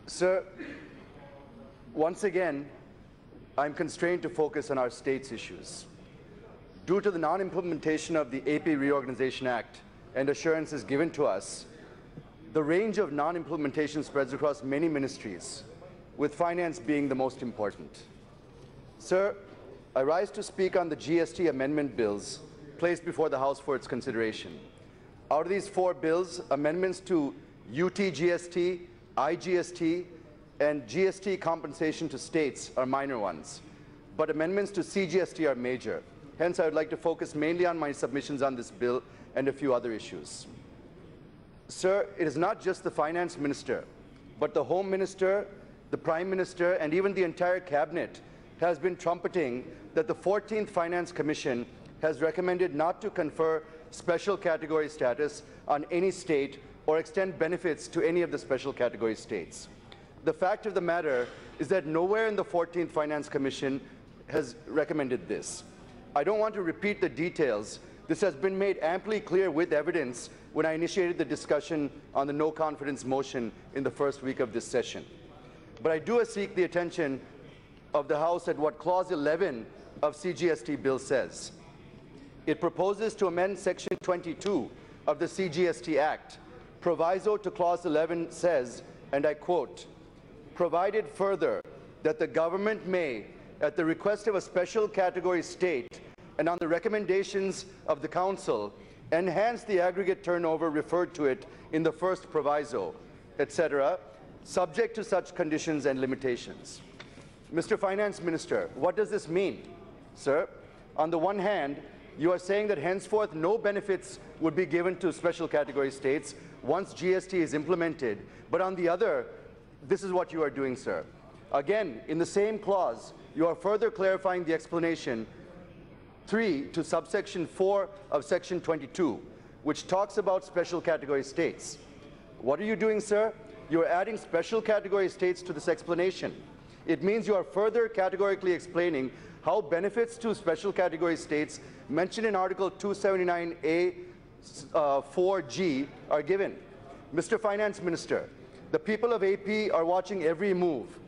Sir, once again, I'm constrained to focus on our state's issues. Due to the non-implementation of the AP Reorganization Act and assurances given to us, the range of non-implementation spreads across many ministries, with finance being the most important. Sir, I rise to speak on the GST amendment bills placed before the House for its consideration. Out of these 4 bills, amendments to UT GST, IGST, and GST compensation to states are minor ones, but amendments to CGST are major. Hence, I would like to focus mainly on my submissions on this bill and a few other issues. Sir, it is not just the Finance Minister, but the Home Minister, the Prime Minister, and even the entire Cabinet has been trumpeting that the 14th Finance Commission has recommended not to confer special category status on any state or extend benefits to any of the special category states. The fact of the matter is that nowhere in the 14th Finance Commission has recommended this. I don't want to repeat the details. This has been made amply clear with evidence when I initiated the discussion on the no confidence motion in the first week of this session. But I do seek the attention of the House at what Clause 11 of CGST bill says. It proposes to amend Section 22 of the CGST Act. Proviso to Clause 11 says, and I quote, "Provided further that the government may, at the request of a special category state and on the recommendations of the Council, enhance the aggregate turnover referred to it in the first proviso, etc., subject to such conditions and limitations." Mr. Finance Minister, what does this mean? Sir, on the one hand, you are saying that henceforth no benefits would be given to special category states once GST is implemented, but on the other, this is what you are doing, sir. Again, in the same clause, you are further clarifying the explanation 3 to subsection 4 of section 22, which talks about special category states. What are you doing, sir? You are adding special category states to this explanation. It means you are further categorically explaining how benefits to special category states mentioned in Article 279A 4G are given. Mr. Finance Minister, the people of AP are watching every move.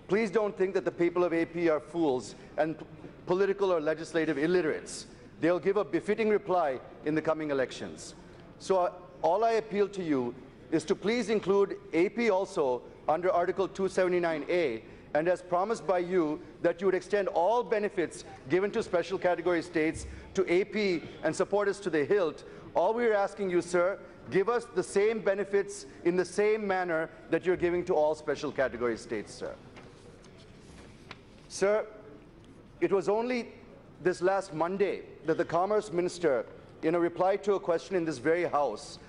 Please don't think that the people of AP are fools and political or legislative illiterates. They'll give a befitting reply in the coming elections. So all I appeal to you is to please include AP also under Article 279A, and as promised by you, that you would extend all benefits given to special category states to AP and support us to the hilt. All we are asking you, sir, give us the same benefits in the same manner that you're giving to all special category states, sir. Sir, it was only this last Monday that the Commerce Minister, in a reply to a question in this very House,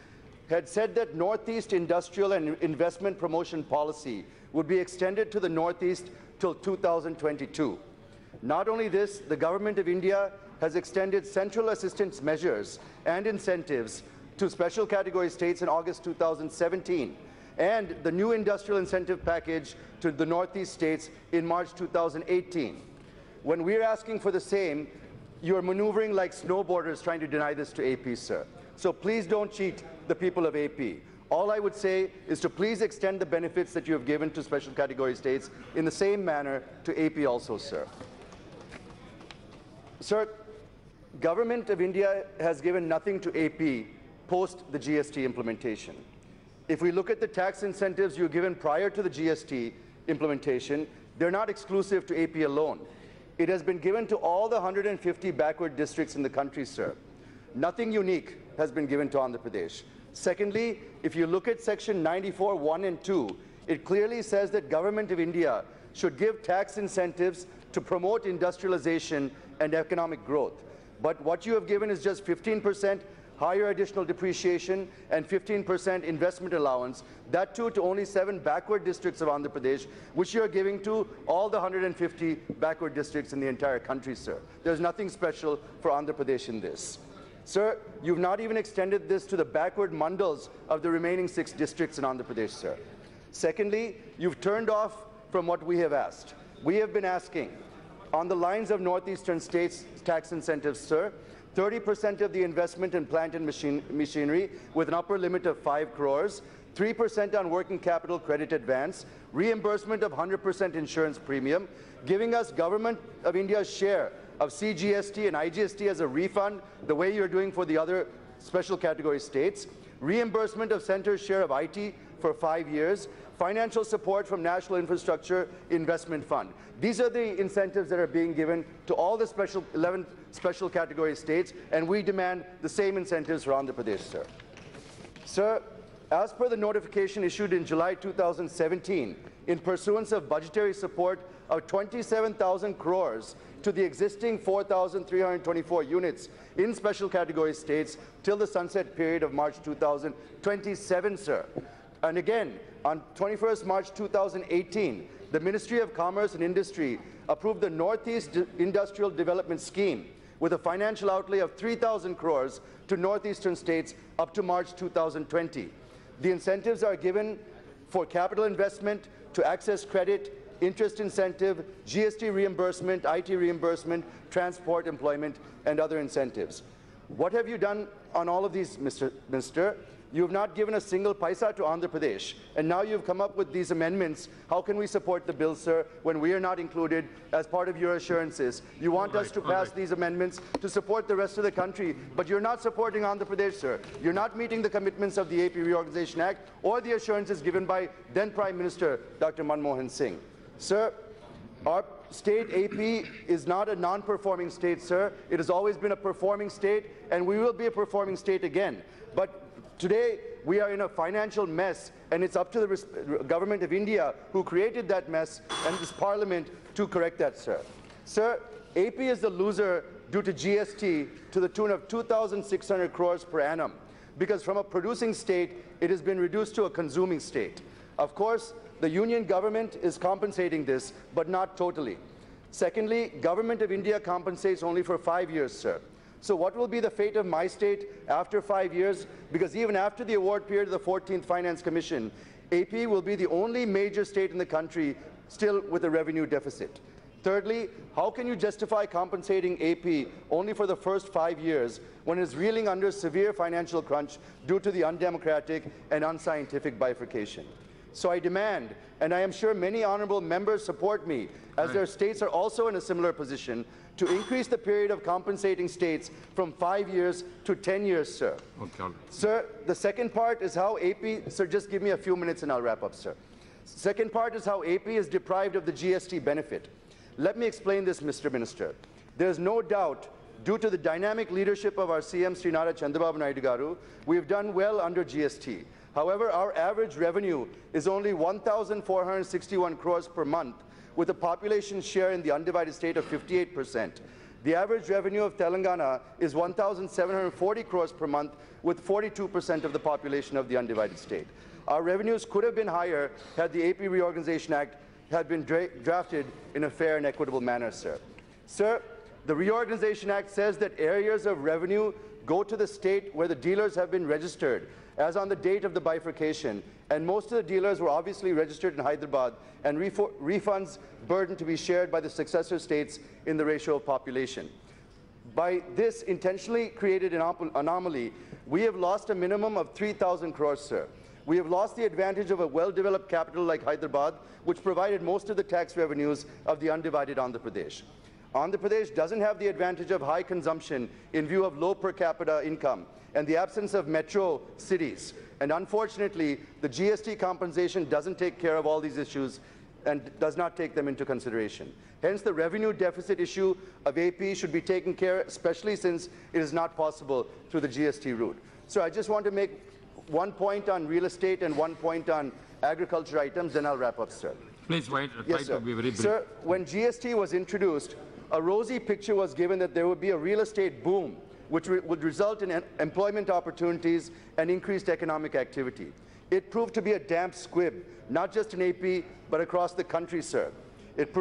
had said that Northeast Industrial and Investment Promotion Policy would be extended to the Northeast till 2022. Not only this, the Government of India has extended central assistance measures and incentives to special category states in August 2017, and the new industrial incentive package to the Northeast states in March 2018. When we're asking for the same, you're maneuvering like snowboarders trying to deny this to AP, sir. So please don't cheat the people of AP. All I would say is to please extend the benefits that you have given to special category states in the same manner to AP also, sir. Sir, Government of India has given nothing to AP post the GST implementation. If we look at the tax incentives you've given prior to the GST implementation, they're not exclusive to AP alone. It has been given to all the 150 backward districts in the country, sir. Nothing unique has been given to Andhra Pradesh. Secondly, if you look at section 94, 1 and 2, it clearly says that Government of India should give tax incentives to promote industrialization and economic growth. But what you have given is just 15% higher additional depreciation and 15% investment allowance, that too to only 7 backward districts of Andhra Pradesh, which you are giving to all the 150 backward districts in the entire country, sir. There's nothing special for Andhra Pradesh in this. Sir, you've not even extended this to the backward mandals of the remaining 6 districts in Andhra Pradesh, sir. Secondly, you've turned off from what we have asked. We have been asking, on the lines of northeastern states' tax incentives, sir, 30% of the investment in plant and machinery with an upper limit of 5 crores, 3% on working capital credit advance, reimbursement of 100% insurance premium, giving us Government of India's share of CGST and IGST as a refund, the way you're doing for the other special category states, reimbursement of center's share of IT for 5 years, financial support from National Infrastructure Investment Fund. These are the incentives that are being given to all the 11 special category states, and we demand the same incentives for Andhra Pradesh, sir. Sir, as per the notification issued in July 2017, in pursuance of budgetary support of 27,000 crores to the existing 4,324 units in special category states till the sunset period of March 2027, sir. And again, on 21st March 2018, the Ministry of Commerce and Industry approved the Northeast Industrial Development Scheme with a financial outlay of 3,000 crores to northeastern states up to March 2020. The incentives are given for capital investment, to access credit, interest incentive, GST reimbursement, IT reimbursement, transport, employment, and other incentives. What have you done on all of these, Mr. Minister? You have not given a single paisa to Andhra Pradesh, and now you've come up with these amendments. How can we support the bill, sir, when we are not included as part of your assurances? You want us to pass these amendments to support the rest of the country, but you're not supporting Andhra Pradesh, sir. You're not meeting the commitments of the AP Reorganization Act or the assurances given by then Prime Minister Dr. Manmohan Singh. Sir, our state AP is not a non-performing state, sir. It has always been a performing state, and we will be a performing state again. But today, we are in a financial mess, and it's up to the Government of India, who created that mess, and this Parliament to correct that, sir. Sir, AP is the loser due to GST to the tune of 2,600 crores per annum, because from a producing state, it has been reduced to a consuming state. Of course, the Union Government is compensating this, but not totally. Secondly, Government of India compensates only for 5 years, sir. So what will be the fate of my state after 5 years? Because even after the award period of the 14th Finance Commission, AP will be the only major state in the country still with a revenue deficit. Thirdly, how can you justify compensating AP only for the first 5 years when it is reeling under severe financial crunch due to the undemocratic and unscientific bifurcation? So I demand, and I am sure many honourable members support me, as their states are also in a similar position, to increase the period of compensating states from 5 years to 10 years, sir. Okay. Sir, the second part is how AP, sir, just give me a few minutes and I'll wrap up, sir. Second part is how AP is deprived of the GST benefit. Let me explain this, Mr. Minister. There is no doubt, due to the dynamic leadership of our CM Sri Nara Chandrababu Naidu Garu, we have done well under GST. However, our average revenue is only 1,461 crores per month, with a population share in the undivided state of 58%. The average revenue of Telangana is 1,740 crores per month, with 42% of the population of the undivided state. Our revenues could have been higher had the AP Reorganization Act had been drafted in a fair and equitable manner, sir. Sir, the Reorganization Act says that areas of revenue go to the state where the dealers have been registered, as on the date of the bifurcation, and most of the dealers were obviously registered in Hyderabad, and refunds burden to be shared by the successor states in the ratio of population. By this intentionally created anomaly, we have lost a minimum of 3,000 crores, sir. We have lost the advantage of a well-developed capital like Hyderabad, which provided most of the tax revenues of the undivided Andhra Pradesh. Andhra Pradesh doesn't have the advantage of high consumption in view of low per capita income and the absence of metro cities. And unfortunately, the GST compensation doesn't take care of all these issues and does not take them into consideration. Hence, the revenue deficit issue of AP should be taken care of, especially since it is not possible through the GST route. So I just want to make one point on real estate and one point on agriculture items, then I'll wrap up, sir. Please try to be very brief. Sir, when GST was introduced, a rosy picture was given that there would be a real estate boom, which would result in employment opportunities and increased economic activity. It proved to be a damp squib, not just in AP, but across the country, sir. Here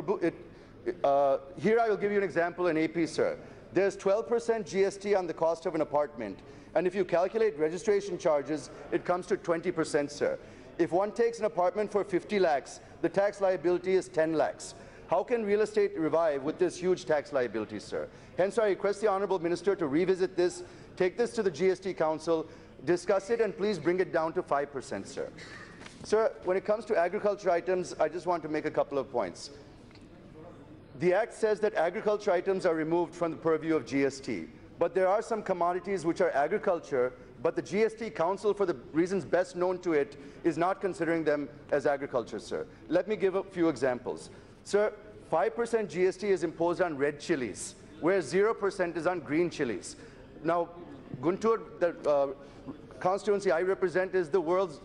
I will give you an example in AP, sir. There's 12% GST on the cost of an apartment, and if you calculate registration charges, it comes to 20%, sir. If one takes an apartment for 50 lakhs, the tax liability is 10 lakhs. How can real estate revive with this huge tax liability, sir? Hence, I request the Honourable Minister to revisit this, take this to the GST Council, discuss it and please bring it down to 5%, sir. Sir, when it comes to agriculture items, I just want to make a couple of points. The Act says that agriculture items are removed from the purview of GST, but there are some commodities which are agriculture, but the GST Council, for the reasons best known to it, is not considering them as agriculture, sir. Let me give a few examples. Sir, 5% GST is imposed on red chilies, where 0% is on green chilies. Now, Guntur, the constituency I represent, is the world's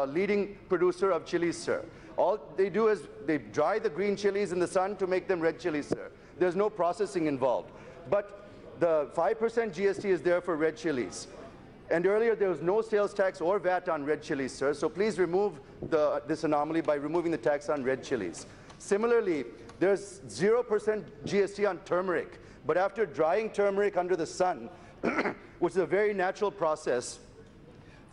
leading producer of chilies, sir. All they do is they dry the green chilies in the sun to make them red chilies, sir. There's no processing involved. But the 5% GST is there for red chilies. And earlier there was no sales tax or VAT on red chilies, sir. So please remove this anomaly by removing the tax on red chilies. Similarly, there's 0% GST on turmeric. But after drying turmeric under the sun, which is a very natural process,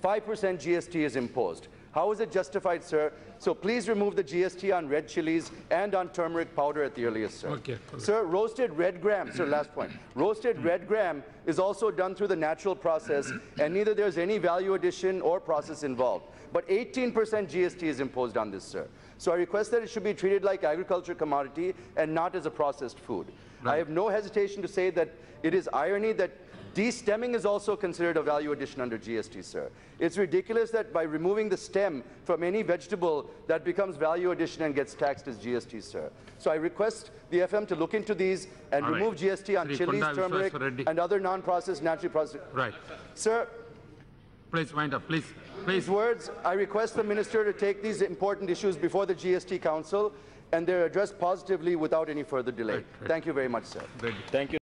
5% GST is imposed. How is it justified, sir? So please remove the GST on red chilies and on turmeric powder at the earliest, sir. Okay. Sir, roasted red gram, sir, last point. Roasted red gram is also done through the natural process, and neither there's any value addition or process involved. But 18% GST is imposed on this, sir. So I request that it should be treated like agriculture commodity and not as a processed food. Right. I have no hesitation to say that it is irony that de-stemming is also considered a value addition under GST, sir. It's ridiculous that by removing the stem from any vegetable, that becomes value addition and gets taxed as GST, sir. So I request the FM to look into these and remove GST on chilies, turmeric, and other non-processed, naturally processed. Right. Sir, please wind up, please. These words, I request the Minister to take these important issues before the GST Council and they're addressed positively without any further delay. Thank you very much, sir. Thank you.